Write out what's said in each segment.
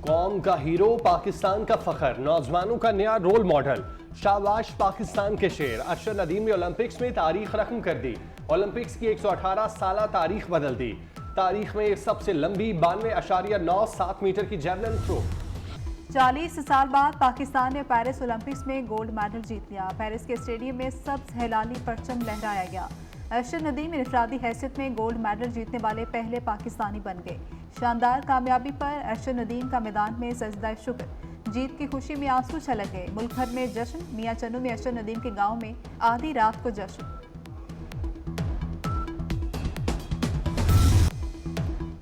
कौम का हीरो, पाकिस्तान का फखर, नौजवानों का नया रोल मॉडल, शाबाश पाकिस्तान के शेर। अरशद नदीम ने ओलंपिक्स में तारीख रकम कर दी। ओलंपिक्स की 118 साल तारीख बदल दी। तारीख में सबसे लंबी 92.97 मीटर की जैवलिन थ्रो। 40 साल बाद पाकिस्तान ने पेरिस ओलंपिक्स में गोल्ड मेडल जीत लिया। पेरिस के स्टेडियम में सब्ज हिलाली परचम लहराया गया। अरशद नदीम इनफरादी हैसियत में गोल्ड मेडल जीतने वाले पहले पाकिस्तानी बन गए। शानदार कामयाबी पर अरशद नदीम का मैदान में सजदा शुक्र। जीत की खुशी में आंसू छलक गए। मुल्क भर में जश्न। मियां चन्नू में अरशद नदीम के गांव में आधी रात को जश्न।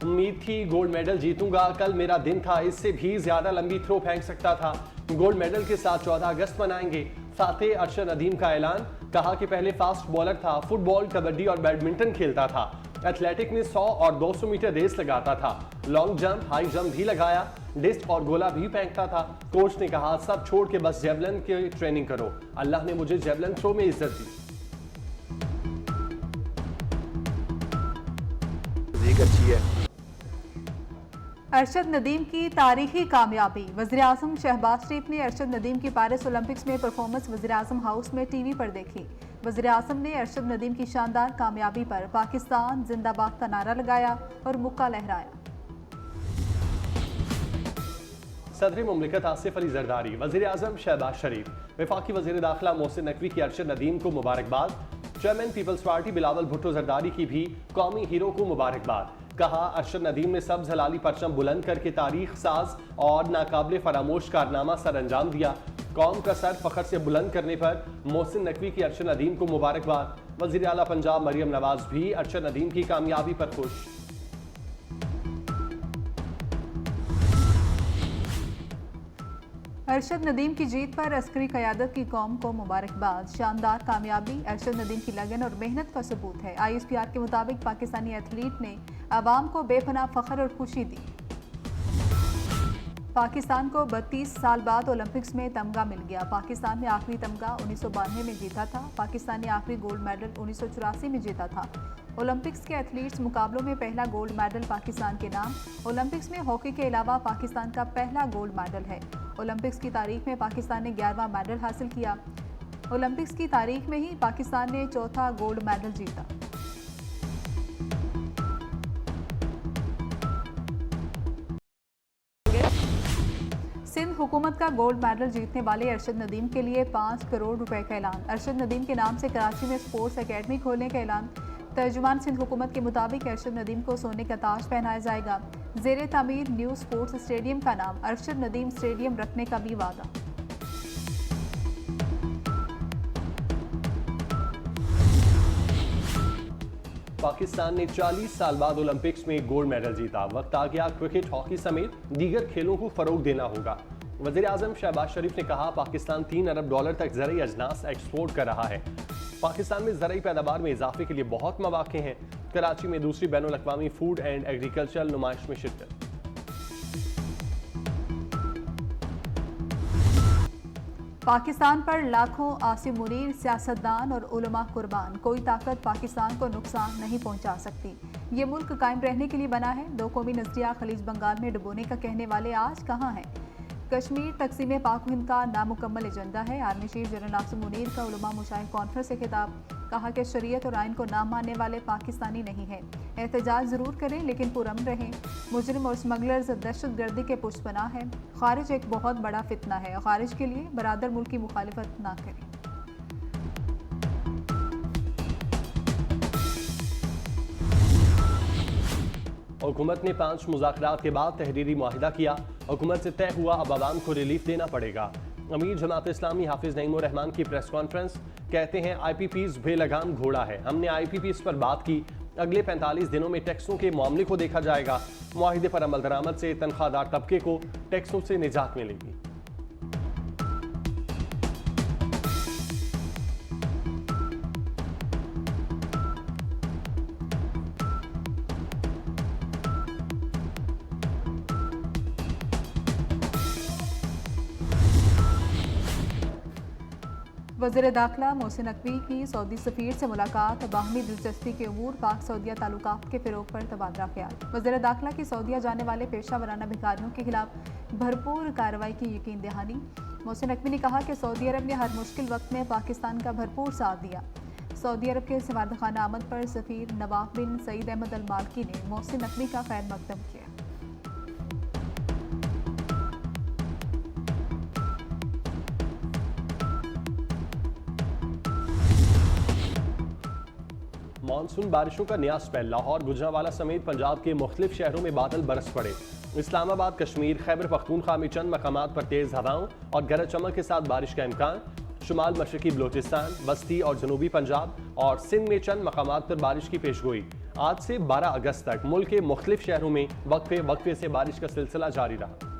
उम्मीद थी गोल्ड मेडल जीतूंगा, कल मेरा दिन था, इससे भी ज्यादा लंबी थ्रो फेंक सकता था। गोल्ड मेडल के साथ 14 अगस्त मनाएंगे। फातेह अरशद नदीम का ऐलान। कहा कि पहले फास्ट बॉलर था, फुटबॉल, कबड्डी और बैडमिंटन खेलता था। एथलेटिक में 100 और 200 मीटर रेस लगाता था। लॉन्ग जंप, हाई जंप भी लगाया। डिस्क और गोला भी फेंकता था। कोच ने कहा सब छोड़ के बस जेवलिन की ट्रेनिंग करो। अल्लाह ने मुझे जेवलिन थ्रो में इज्जत दी। अच्छी है। अरशद नदीम की तारीखी कामयाबी। वज़ीर-ए-आज़म शहबाज शरीफ ने अरशद नदीम की पेरिस ओलंपिक्स में परफॉर्मेंस वज़ीर-ए-आज़म हाउस में टीवी पर देखी। वज़ीर-ए-आज़म ने अरशद नदीम की शानदार कामयाबी पर पाकिस्तान जिंदाबाद का नारा लगाया और मुक्का लहराया। सदर मुमलिकत आसिफ अली जरदारी, वज़ीर-ए-आज़म शहबाज शरीफ, वफाकी वज़ीर दाखिला मोहसिन नकवी की अरशद नदीम को मुबारकबाद। Chairman peoples party Bilawal Bhutto Zardari की भी कौमी हीरो को मुबारकबाद। कहा अरशद नदीम ने सब्ज हलाली परचम बुलंद करके तारीख साज और नाकाबिले फरामोश कारनामा सर अंजाम दिया। कौम का सर फखर से बुलंद करने पर मोहसिन नकवी की अरशद नदीम को मुबारकबाद। वज़ीर आला पंजाब मरियम नवाज भी अरशद नदीम की कामयाबी पर खुश। अरशद नदीम की जीत पर अस्करी क़यादत की कौम को मुबारकबाद। शानदार कामयाबी अरशद नदीम की लगन और मेहनत का सबूत है। ISPR के मुताबिक पाकिस्तानी एथलीट ने अवाम को बेपनाह फ़ख्र और खुशी दी। पाकिस्तान को 32 साल बाद ओलंपिक्स में तमगा मिल गया। पाकिस्तान ने आखिरी तमगा 1992 में जीता था। पाकिस्तान ने आखिरी गोल्ड मेडल 1984 में जीता था। ओलंपिक्स के एथलीट्स मुकाबलों में पहला गोल्ड मेडल पाकिस्तान के नाम। ओलंपिक्स में हॉकी के अलावा पाकिस्तान का पहला गोल्ड मेडल है। ओलंपिक्स की तारीख में पाकिस्तान ने 11वां मेडल हासिल किया। ओलंपिक्स की तारीख में ही पाकिस्तान ने चौथा गोल्ड मेडल जीता। सिंध हुकूमत का गोल्ड मेडल जीतने वाले अरशद नदीम के लिए 5 करोड़ रुपए का ऐलान। अरशद नदीम के नाम से कराची में स्पोर्ट्स एकेडमी खोलने का ऐलान। तर्जुमान सिंध हुकूमत के मुताबिक अरशद नदीम को सोने का ताज पहनाया जाएगा। ज़ेरे तामीर न्यू स्पोर्ट्स स्टेडियम का नाम अरशद नदीम स्टेडियम रखने का भी वादा। पाकिस्तान ने 40 साल बाद ओलंपिक्स में गोल्ड मेडल जीता। वक्त आ गया क्रिकेट, हॉकी समेत दीगर खेलों को फरोग देना होगा। वज़ीर-ए-आज़म शहबाज शरीफ ने कहा पाकिस्तान $3 अरब तक ज़रई अजनास एक्सपोर्ट कर रहा है। पाकिस्तान में ज़रई पैदावार में इजाफे के लिए बहुत मौके हैं। कराची में दूसरी बैनुल अक़वामी फूड एंड एग्रीकल्चरल नुमाइश में शिरकत। पाकिस्तान पर लाखों आसिम मुनीर, सियासतदान और उलमा कुर्बान। कोई ताकत पाकिस्तान को नुकसान नहीं पहुंचा सकती। ये मुल्क कायम रहने के लिए बना है। दो कौमी नजरिया खलीज बंगाल में डुबोने का कहने वाले आज कहाँ हैं? कश्मीर तकसीम पाक हिंद का नामुकम्मल एजेंडा है। Army chief general Asim Munir का उलमा मुशाहिद कॉन्फ्रेंस से खिताब। कहा कि शरीयत और आइन को ना मानने वाले पाकिस्तानी नहीं हैं। एहतजाज ज़रूर करें लेकिन पुरअमन रहें। मुजरिम और स्मगलर्स दहशतगर्दी के पुष्पनाह हैं। खारिज एक बहुत बड़ा फितना है। खारिज के लिए बरादर मुल्क की मुखालिफत ना करें। हुकूमत ने 5 मुज़ाकरात के बाद तहरीरी मुआहिदा किया। हुकूमत से तय हुआ अब आवाम को रिलीफ देना पड़ेगा। अमीर जमात इस्लामी हाफिज नईमुर रहमान की प्रेस कॉन्फ्रेंस। कहते हैं IPPs बेलगाम घोड़ा है। हमने IPPs पर बात की। अगले 45 दिनों में टैक्सों के मामले को देखा जाएगा। मुआहिदे पर अमल दरामद से तनख्वाहदार तबके को टैक्सों से निजात मिलेगी। वज़ीर दाखिला मोहसिन नकवी की सऊदी सफ़ीर से मुलाकात, बाहमी दिलचस्पी के अमूर, पाक सऊदिया ताल्लुकात के फ़रोग़ पर तबादला ख्याल। वज़ीर दाखिला की सऊदिया जाने वाले पेशा वराना भिखारियों के खिलाफ भरपूर कार्रवाई की यकीन दहानी। मोहसिन नकवी ने कहा कि सऊदी अरब ने हर मुश्किल वक्त में पाकिस्तान का भरपूर साथ दिया। सऊदी अरब के सफारतखाना आमद पर सफ़ीर नवाफ बिन सईद अहमद अल मालकी ने मोहसिन नकवी का खैर मकदम किया। मानसून बारिशों का नया स्पेल, लाहौर गुजरांवाला समेत पंजाब के मुख्तलिफ शहरों में बादल बरस पड़े। इस्लामाबाद, कश्मीर, खैबर पख्तूनख्वा में चंद मकामात पर तेज हवाओं और गरज चमक के साथ बारिश का इम्कान। शुमाल मशरकी बलोचिस्तान, बस्ती और जनूबी पंजाब और सिंध में चंद मकामात पर बारिश की पेशगोई। आज से 12 अगस्त तक मुल्क के मुख्तलिफ शहरों में वक्फे वक्फे से बारिश का सिलसिला जारी रहा।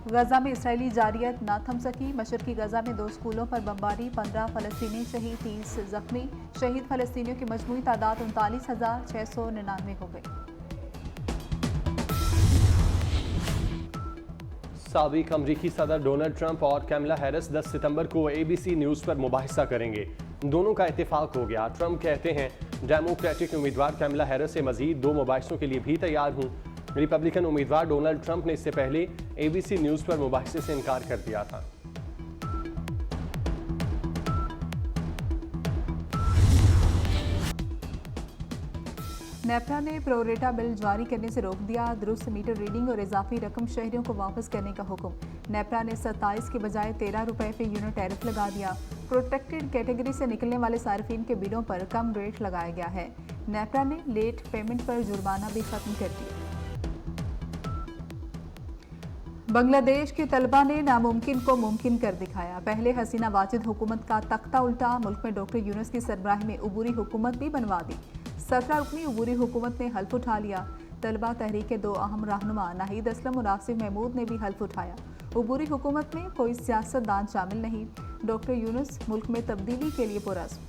गजा में इसराइली जारियत ना थम सकी। मशरकी गजा में 2 स्कूलों पर बमबारी, 15 फ़लस्तीनी शहीद, 30 जख्मी। शहीद फ़लस्तीनियों की मजमूई तादाद 39,699 हो गई। साबिक अमरीकी सदर डोनाल्ड ट्रंप और कैमला हैरिस 10 सितंबर को ABC न्यूज़ पर मुबाहिसा करेंगे। दोनों का इत्तेफाक हो गया। ट्रंप कहते हैं डेमोक्रेटिक उम्मीदवार कैमला हैरिस से मजीद 2 मुबाहिसों के लिए भी तैयार हूँ। रिपब्लिकन उम्मीदवार डोनाल्ड ट्रंप ने इससे पहले ABC न्यूज़ पर मुबाहिसे से इनकार कर दिया था। नेपरा ने प्रोरेटा बिल जारी करने से रोक दिया। दुरुस्त मीटर रीडिंग और इजाफी रकम शहरियों को वापस करने का हुक्म। नेपरा ने 27 के बजाय 13 रुपये फी यूनिट टैरिफ लगा दिया। प्रोटेक्टेड कैटेगरी से निकलने वाले सार्फिन के बिलों पर कम रेट लगाया गया है। नेपरा ने लेट पेमेंट पर जुर्माना भी खत्म कर दिया। बांग्लादेश के तलबा ने नामुमकिन को मुमकिन कर दिखाया। पहले हसीना वाजिद हुकूमत का तख्ता उल्टा, मुल्क में डॉक्टर यूनुस की सरबराही में उबूरी हुकूमत भी बनवा दी। 17 रुकनी उबूरी हुकूमत ने हल्फ उठा लिया। तलबा तहरीक के 2 अहम रहनुमा नाहिद असलम और आसिफ महमूद ने भी हल्फ उठाया। उबूरी हुकूमत में कोई सियासतदान शामिल नहीं। डॉक्टर यूनुस मुल्क में तब्दीली के लिए पुरअज़्म।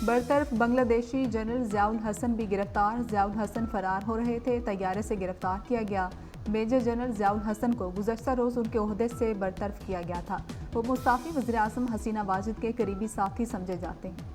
बरतरफ बांग्लादेशी जनरल ज़ियाउल हसन भी गिरफ्तार। ज़ियाउल हसन फरार हो रहे थे, तैयारे से गिरफ्तार किया गया। मेजर जनरल ज़ियाउल हसन को गुज़श्ता रोज़ उनके ओहदे से बरतरफ किया गया था। वो मुस्ताफ़ी वज़ीर आज़म हसीना वाजिद के करीबी साथी समझे जाते हैं।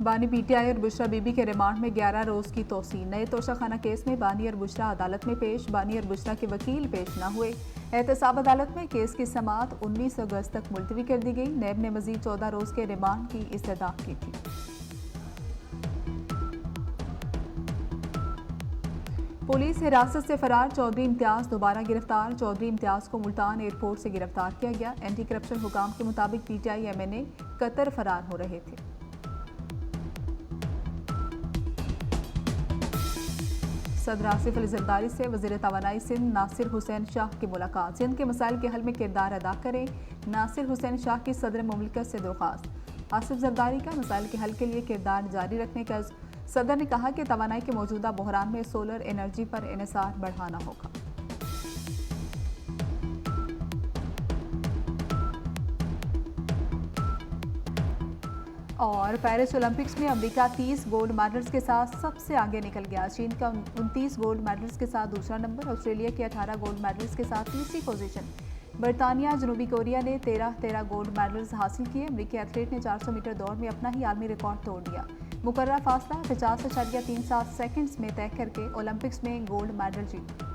बानी PTI और बुशरा बीबी के रिमांड में 11 रोज़ की तोसी। नए तोशाखाना केस में बानी और बुशरा अदालत में पेश। बानी और बुशरा के वकील पेश न हुए। एहतसाब अदालत में केस की समाअत 19 अगस्त तक मुलतवी कर दी गई। नैब ने मजीद 14 रोज़ के रिमांड की इस्तदा की थी। पुलिस हिरासत से फरार चौधरी इम्तियाज़ दोबारा गिरफ्तार। चौधरी इम्तियाज़ को मुल्तान एयरपोर्ट से गिरफ्तार किया गया। एंटी करप्शन हुकाम के मुताबिक PTI MNA कतर फरार हो रहे थे। सदर आसिफ अली जरदारी से वज़ीर तवानाई सिंध नासिर हुसैन शाह की मुलाकात। सिंध के मसाइल के हल में किरदार अदा करें, नासिर हुसैन शाह की सदर मुमलिकत से दरख्वास्त। आसिफ जरदारी का मसाइल के हल के लिए किरदार जारी रखने का सदर ने कहा कि तवानाई के मौजूदा बहरान में सोलर एनर्जी पर इन्हिसार बढ़ाना होगा। और पेरिस ओलंपिक्स में अमेरिका 30 गोल्ड मेडल्स के साथ सबसे आगे निकल गया। चीन का 29 गोल्ड मेडल्स के साथ दूसरा नंबर, ऑस्ट्रेलिया के 18 गोल्ड मेडल्स के साथ तीसरी पोजीशन। बरतानिया, जनूबी कोरिया ने 13 गोल्ड मेडल्स हासिल किए। अमेरिकी एथलीट ने 400 मीटर दौड़ में अपना ही आलमी रिकॉर्ड तोड़ दिया। मुकर्रर फासला 50.37 सेकंड्स में तय करके ओलंपिक्स में गोल्ड मेडल जीता।